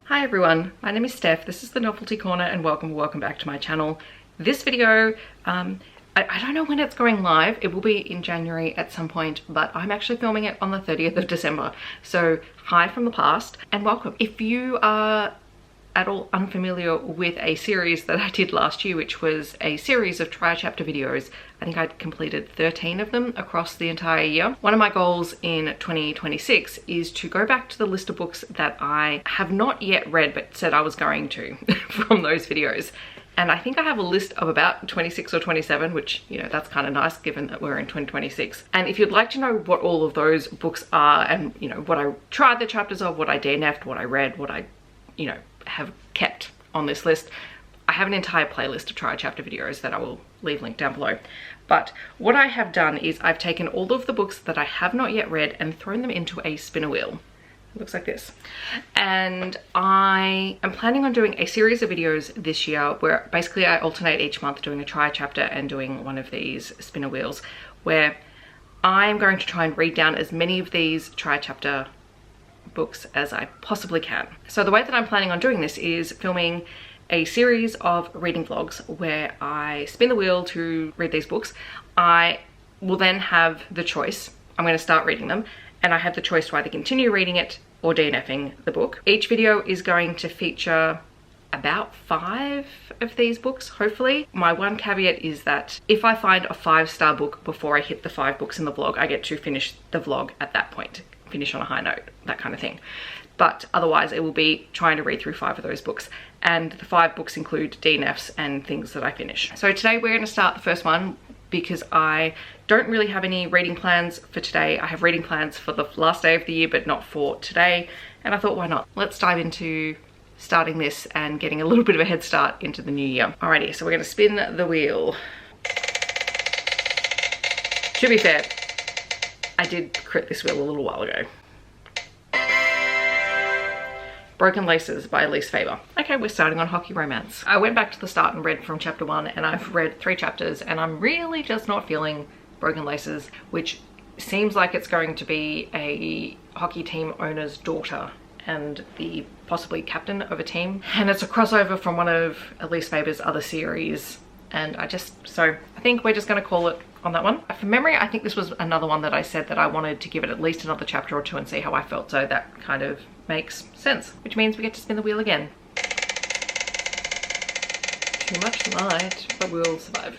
Hi everyone, my name is Steph, this is the Novelty Corner and welcome back to my channel. This video, I don't know when it's going live. It will be in January at some point, but I'm actually filming it on the 30th of December. So hi from the past and welcome. If you are at all unfamiliar with a series that I did last year, which was a series of tri-chapter videos, I think I'd completed 13 of them across the entire year. One of my goals in 2026 is to go back to the list of books that I have not yet read but said I was going to from those videos. And I think I have a list of about 26 or 27, which, you know, that's kind of nice given that we're in 2026. And if you'd like to know what all of those books are and, you know, what I tried the chapters of, what I DNF'd, what I read, what I, you know, have kept on this list, I have an entire playlist of tri-chapter videos that I will leave linked down below. But what I have done is I've taken all of the books that I have not yet read and thrown them into a spinner wheel. It looks like this. And I am planning on doing a series of videos this year where basically I alternate each month doing a tri-chapter and doing one of these spinner wheels, where I'm going to try and read down as many of these tri-chapter books as I possibly can. So the way that I'm planning on doing this is filming a series of reading vlogs where I spin the wheel to read these books. I will then have the choice. I'm going to start reading them and I have the choice to either continue reading it or DNFing the book. Each video is going to feature about 5 of these books, hopefully. My one caveat is that if I find a 5-star book before I hit the 5 books in the vlog, I get to finish the vlog at that point. Finish on a high note, that kind of thing. But otherwise it will be trying to read through 5 of those books, and the 5 books include DNFs and things that I finish. So today we're going to start the first one because I don't really have any reading plans for today. I have reading plans for the last day of the year but not for today, and I thought, why not? Let's dive into starting this and getting a little bit of a head start into the new year. Alrighty, so we're going to spin the wheel. To be fair, I did crit this wheel a little while ago. Broken Laces by Elise Faber. Okay, we're starting on hockey romance. I went back to the start and read from chapter 1 and I've read 3 chapters and I'm really just not feeling Broken Laces, which seems like it's going to be a hockey team owner's daughter and the possibly captain of a team. And it's a crossover from one of Elise Faber's other series. And so I think we're just going to call it on that one. From memory, I think this was another one that I said that I wanted to give it at least another chapter or 2 and see how I felt. So that kind of makes sense, which means we get to spin the wheel again. Too much light, but we'll survive.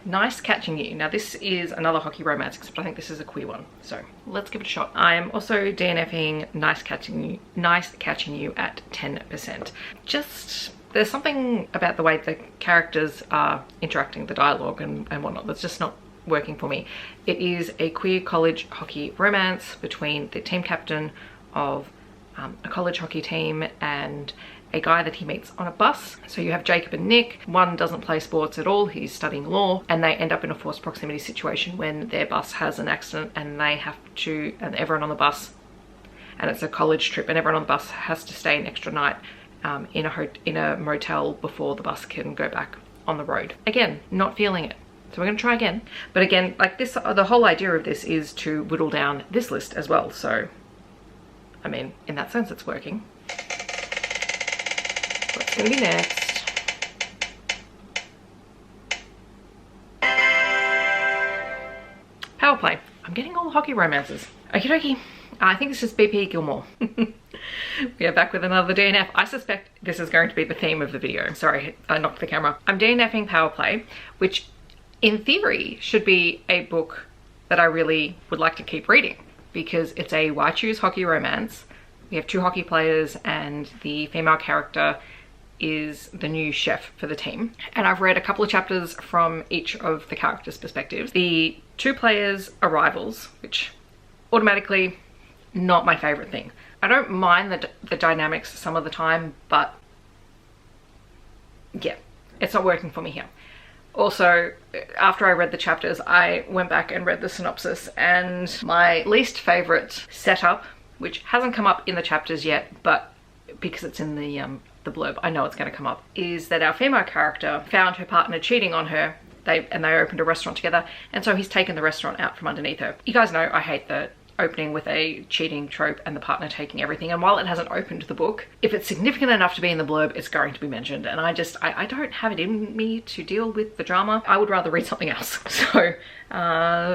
Nice Catching You. Now this is another hockey romance, except I think this is a queer one. So let's give it a shot. I am also DNFing Nice Catching You at 10%. There's something about the way the characters are interacting, the dialogue and whatnot, that's just not working for me. It is a queer college hockey romance between the team captain of a college hockey team and a guy that he meets on a bus. So you have Jacob and Nick. One doesn't play sports at all, he's studying law, and they end up in a forced proximity situation when their bus has an accident and they have to, and everyone on the bus, and it's a college trip, and everyone on the bus has to stay an extra night in a motel before the bus can go back on the road. Again, not feeling it. So we're gonna try again. But again, like this, the whole idea of this is to whittle down this list as well. So, I mean, in that sense, it's working. What's gonna be next? Power play. I'm getting all the hockey romances. Okie dokie. I think this is BP Gilmore. We are back with another DNF. I suspect this is going to be the theme of the video. Sorry, I knocked the camera. I'm DNFing Power Play, which in theory should be a book that I really would like to keep reading because it's a why choose hockey romance. We have 2 hockey players and the female character is the new chef for the team. And I've read a couple of chapters from each of the characters' perspectives. The 2 players are rivals, which automatically not my favorite thing. I don't mind the dynamics some of the time, but yeah, it's not working for me here. Also, after I read the chapters, I went back and read the synopsis, and my least favorite setup, which hasn't come up in the chapters yet, but because it's in the blurb, I know it's going to come up, is that our female character found her partner cheating on her. They opened a restaurant together, and so he's taken the restaurant out from underneath her. You guys know I hate the opening with a cheating trope and the partner taking everything. And while it hasn't opened the book, if it's significant enough to be in the blurb, it's going to be mentioned. And I don't have it in me to deal with the drama. I would rather read something else. So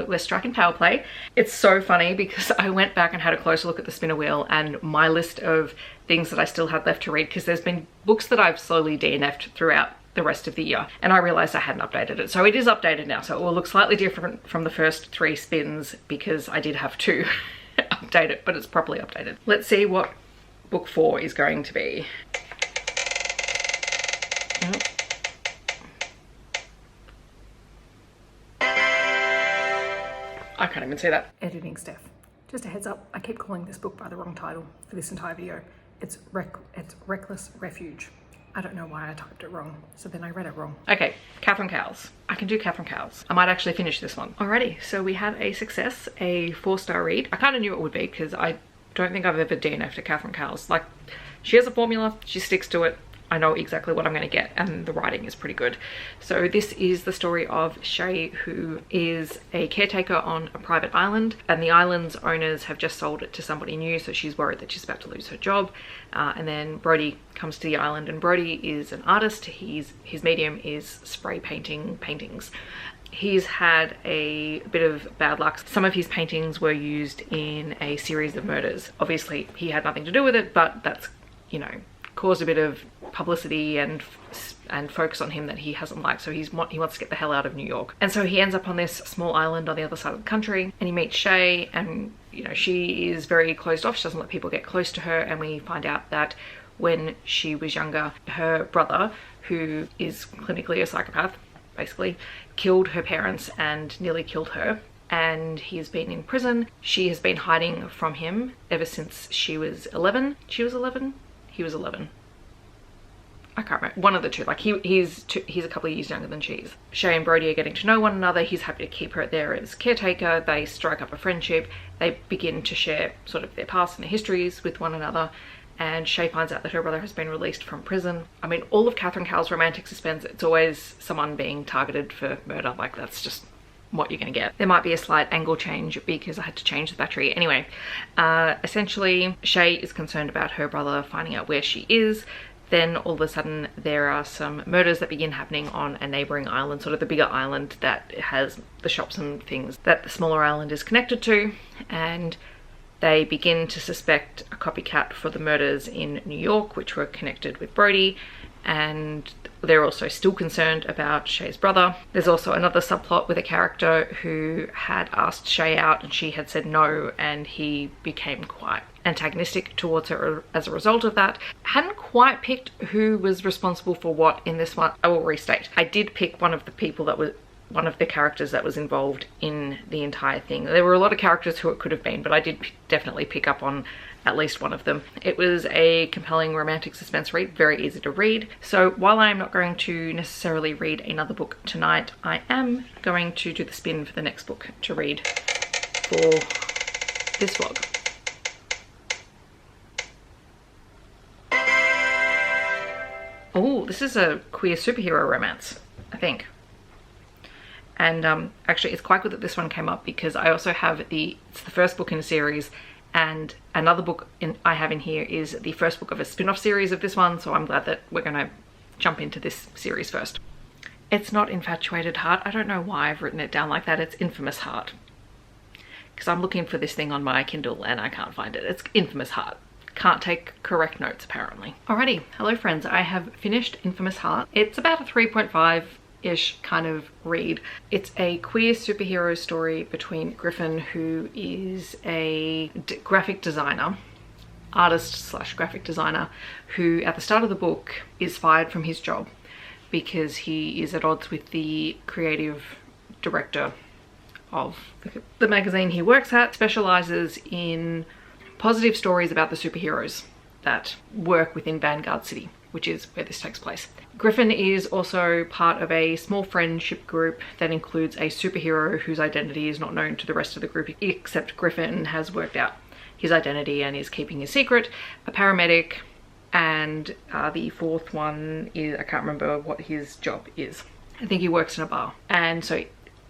we're striking power play. It's so funny because I went back and had a closer look at the spinner wheel and my list of things that I still had left to read, because there's been books that I've slowly DNF'd throughout the rest of the year, and I realized I hadn't updated it. So it is updated now, so it will look slightly different from the first 3 spins because I did have to update it, but it's properly updated. Let's see what book 4 is going to be. I can't even see that. Editing Steph. Just a heads up, I keep calling this book by the wrong title for this entire video. It's Reckless Refuge. I don't know why I typed it wrong, so then I read it wrong. Okay, Catherine Cowles. I can do Catherine Cowles. I might actually finish this one. Alrighty, so we had a success, a 4-star read. I kind of knew it would be because I don't think I've ever DNF'd to Catherine Cowles. Like, she has a formula, she sticks to it. I know exactly what I'm going to get, and the writing is pretty good. So this is the story of Shay, who is a caretaker on a private island, and the island's owners have just sold it to somebody new, so she's worried that she's about to lose her job. And then Brody comes to the island, and Brody is an artist. His medium is spray painting paintings. He's had a bit of bad luck. Some of his paintings were used in a series of murders. Obviously, he had nothing to do with it, but that's, you know, caused a bit of publicity and focus on him that he hasn't liked, so he wants to get the hell out of New York. And so he ends up on this small island on the other side of the country, and he meets Shay, and you know, she is very closed off. She doesn't let people get close to her, and we find out that when she was younger, her brother, who is clinically a psychopath, basically, killed her parents and nearly killed her, and he's been in prison. She has been hiding from him ever since she was 11. She was 11? He was 11. I can't remember. One of the two. Like he's a couple of years younger than she is. Shay and Brody are getting to know one another. He's happy to keep her there as caretaker. They strike up a friendship. They begin to share sort of their past and their histories with one another. And Shay finds out that her brother has been released from prison. I mean, all of Catherine Cowles' romantic suspense, it's always someone being targeted for murder. Like, that's just what you're gonna get. There might be a slight angle change because I had to change the battery. Anyway, essentially Shay is concerned about her brother finding out where she is. Then all of a sudden there are some murders that begin happening on a neighboring island, sort of the bigger island that has the shops and things that the smaller island is connected to, and they begin to suspect a copycat for the murders in New York, which were connected with Brody, and they're also still concerned about Shay's brother. There's also another subplot with a character who had asked Shay out and she had said no, and he became quite antagonistic towards her as a result of that. Hadn't quite picked who was responsible for what in this one. I will restate. I did pick one of the people that was one of the characters that was involved in the entire thing. There were a lot of characters who it could have been, but I did definitely pick up on at least one of them. It was a compelling romantic suspense read, very easy to read. So while I'm not going to necessarily read another book tonight, I am going to do the spin for the next book to read for this vlog. Oh, this is a queer superhero romance, I think. And actually it's quite good that this one came up because I also have it's the first book in a series, and another book I have in here is the first book of a spin-off series of this one, so I'm glad that we're gonna jump into this series first. It's not Infatuated Heart. I don't know why I've written it down like that. It's Infamous Heart. Because I'm looking for this thing on my Kindle and I can't find it. It's Infamous Heart. Can't take correct notes apparently. Alrighty, hello friends. I have finished Infamous Heart. It's about a 3.5-ish kind of read. It's a queer superhero story between Griffin, who is a graphic designer, artist slash graphic designer, who at the start of the book is fired from his job because he is at odds with the creative director of the magazine he works at. Specializes in positive stories about the superheroes that work within Vanguard City, which is where this takes place. Griffin is also part of a small friendship group that includes a superhero whose identity is not known to the rest of the group, except Griffin has worked out his identity and is keeping his secret, a paramedic, and the fourth one is, I can't remember what his job is. I think he works in a bar. And so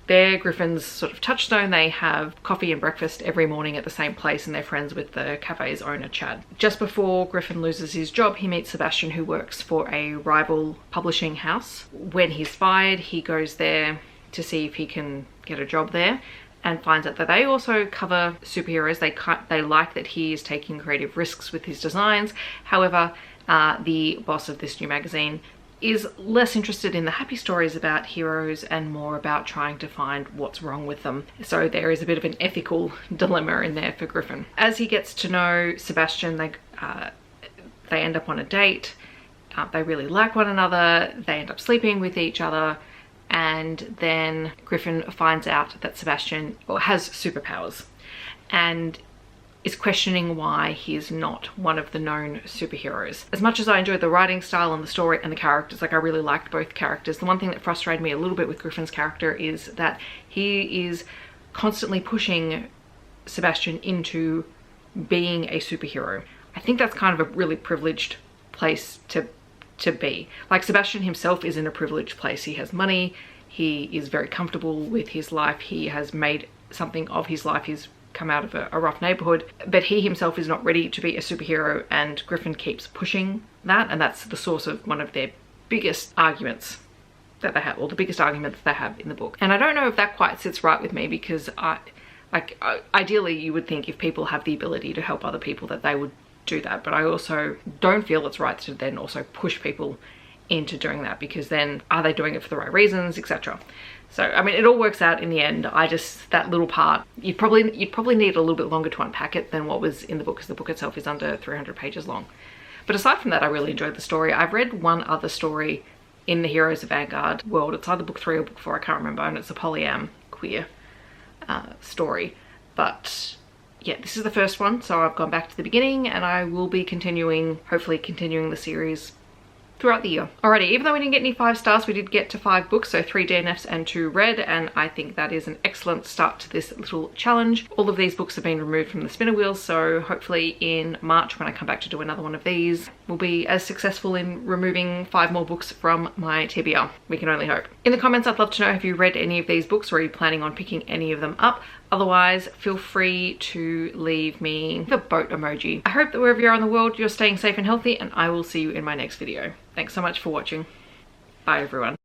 they're Griffin's sort of touchstone. They have coffee and breakfast every morning at the same place, and they're friends with the cafe's owner, Chad. Just before Griffin loses his job, he meets Sebastian, who works for a rival publishing house. When he's fired, he goes there to see if he can get a job there, and finds out that they also cover superheroes. They like that he is taking creative risks with his designs. However, the boss of this new magazine is less interested in the happy stories about heroes and more about trying to find what's wrong with them. So there is a bit of an ethical dilemma in there for Griffin. As he gets to know Sebastian, they end up on a date. They really like one another. They end up sleeping with each other. And then Griffin finds out that Sebastian has superpowers and is questioning why he is not one of the known superheroes. As much as I enjoyed the writing style and the story and the characters, like I really liked both characters, the one thing that frustrated me a little bit with Griffin's character is that he is constantly pushing Sebastian into being a superhero. I think that's kind of a really privileged place to be. Like, Sebastian himself is in a privileged place. He has money, he is very comfortable with his life, he has made something of his life, he's come out of a rough neighborhood, but he himself is not ready to be a superhero, and Griffin keeps pushing that, and that's the source of one of their biggest arguments that they have, or the biggest argument that they have in the book. And I don't know if that quite sits right with me, because ideally you would think if people have the ability to help other people that they would do that, but I also don't feel it's right to then also push people into doing that, because then are they doing it for the right reasons, etc. So I mean, it all works out in the end. That little part, you'd probably need a little bit longer to unpack it than what was in the book, because the book itself is under 300 pages long. But aside from that, I really enjoyed the story. I've read one other story in the Heroes of Vanguard world. It's either book 3 or book 4, I can't remember, and it's a polyam queer story. But yeah, this is the first one, so I've gone back to the beginning, and I will be hopefully continuing the series throughout the year. Alrighty, even though we didn't get any 5 stars, we did get to 5 books, so 3 DNFs and 2 read, and I think that is an excellent start to this little challenge. All of these books have been removed from the spinner wheel, so hopefully in March, when I come back to do another one of these, we'll be as successful in removing 5 more books from my TBR. We can only hope. In the comments, I'd love to know if you read any of these books, or are you planning on picking any of them up? Otherwise, feel free to leave me the boat emoji. I hope that wherever you are in the world, you're staying safe and healthy, and I will see you in my next video. Thanks so much for watching. Bye everyone.